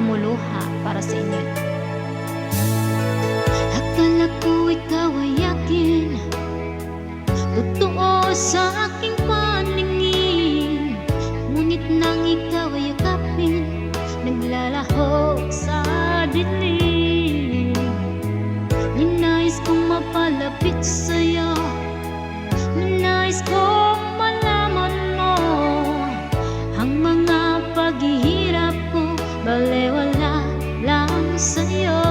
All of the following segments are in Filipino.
lumuluha para sa inyo. Akala ko ikaw ay akin, totoo sa aking paningin. Ngunit nang ikaw ay yakapin, naglalahok sa dilim. Ninais kong mapalapit sa'yo, ninais kong malaman mo ang mga paghihirap ko, balewala lang sa'yo.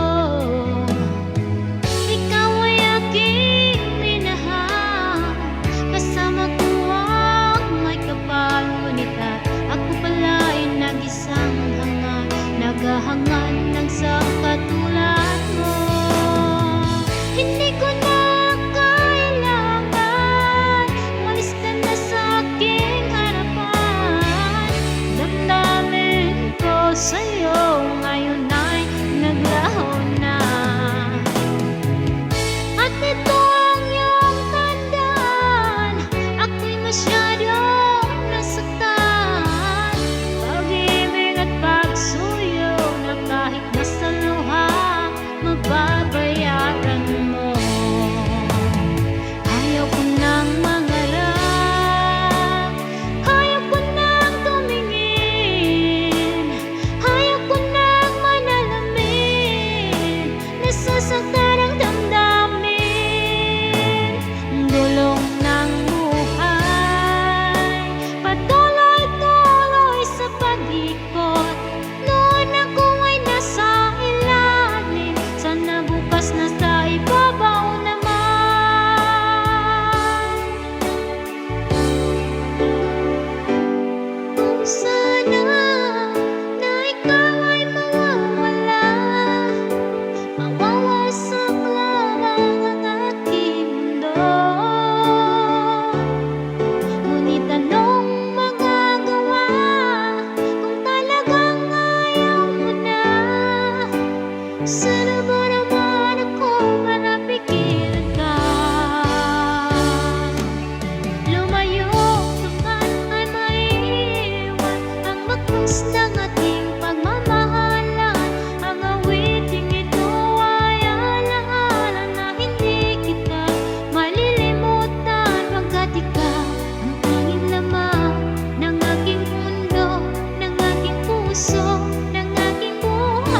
Ikaw ay aking minahal, kasama ko ang may kapal. Ngunit at ako pala'y nag-isang hangad, naghahangad ng sa katulad mo. Hindi ko na kailangan, umalis ka na sa aking harapan. Damdamin ko sa'yo ngayon ay naglaho na. At ito ang iyong tandaan, ako'y masyadong nasaktan. Pag-ibig at pagsuyo na kahit nasa luha, mababayaran mo. Ayaw ko nang mangarap, ayaw ko nang tumingin, ayaw ko nang manalamin. Nasasaktan ang damdamin, gulong ng buhay, patuloy-tuloy sa pag-ikot. Noon ako ay nasa ilalim, sana bukas nasa ibabaw naman. Kung sana na ikaw ay mawawala, mawawasak lamang ang aking mundo. Ngunit anong magagawa kung talagang ayaw mo na? Sana ba naman ako manapigilan ka? Lumayo ka man ay maiiwan ang bakas ng ating pagmamahalan. Ang awiting ito ay alaala na hindi kita malilimutan, pagkat ikaw ang tanging laman ng aking mundo, ng aking puso, ng aking buhay.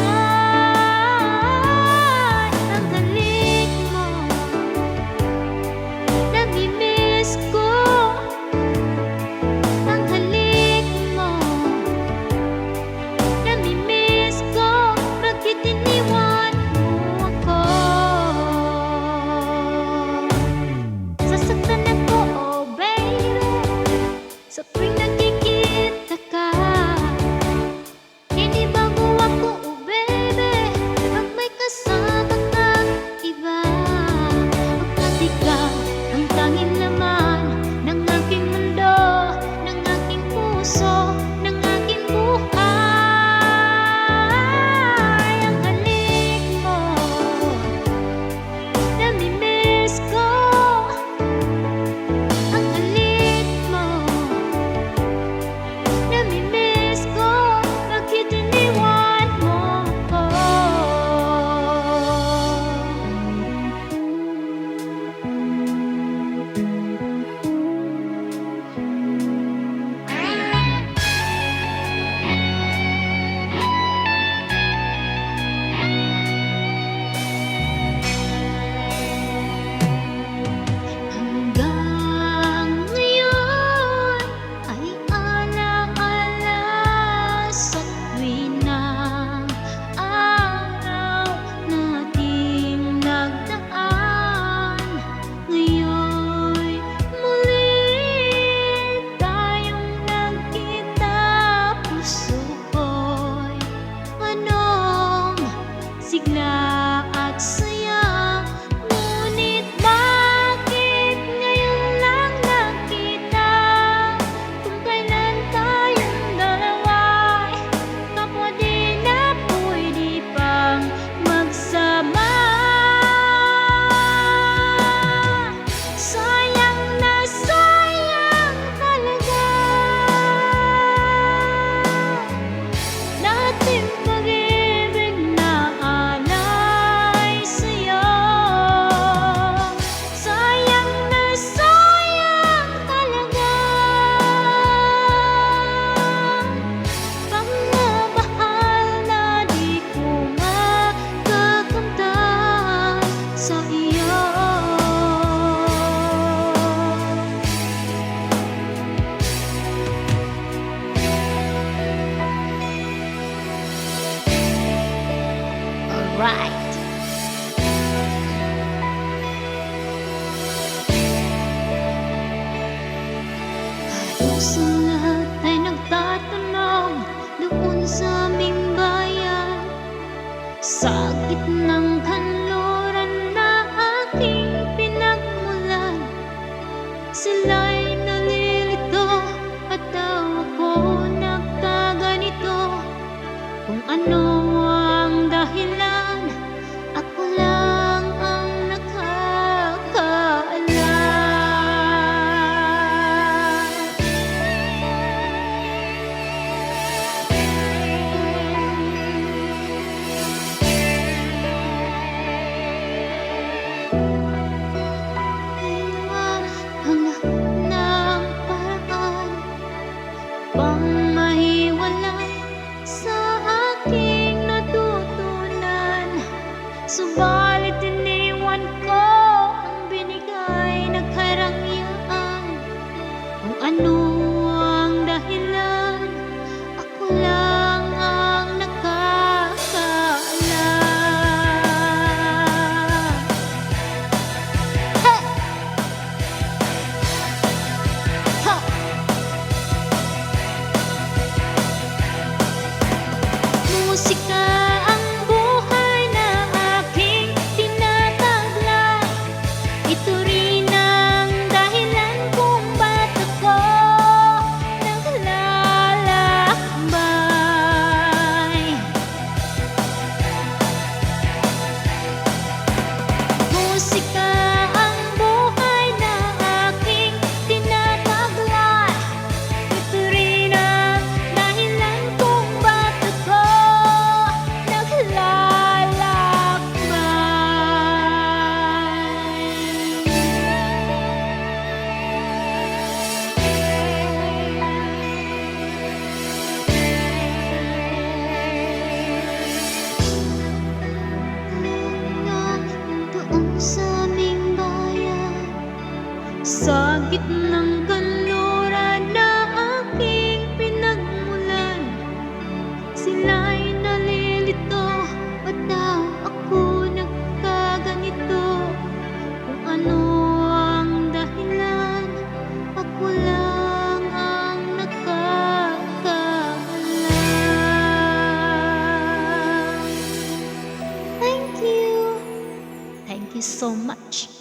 Right. Halos ang lahat ay nagtatanong doon sa aming bayan, sa gitnang kanluran na aking pinagmulan. Sila'y nalilito at daw ako nagkaganito. Kung ano ang dahilan, ako lang ang nakakaalam. Hanap ng paraan pang mahiwalay sa aking natutunan. Subalit iniwan ko ang binigay na karangyaan. Kung ano ang dahilan, ako lang ang nakakaalam. Hey! Ha! Musika ang buhay na aking tinataglay. Ito rin ang dahilan kung ba't ako naglalakbay. Musika ang buhay na aking tinataglay. Ito rin ang dahilan kung ba't ako doon sa aming bayan, sa gitnang kanluran na aking pinagmulan. Sila'y nalilito, ba't daw ako nagkaganito? Kung ano ang dahilan, ako lang ang nakakaalam. Thank you. Thank you so much.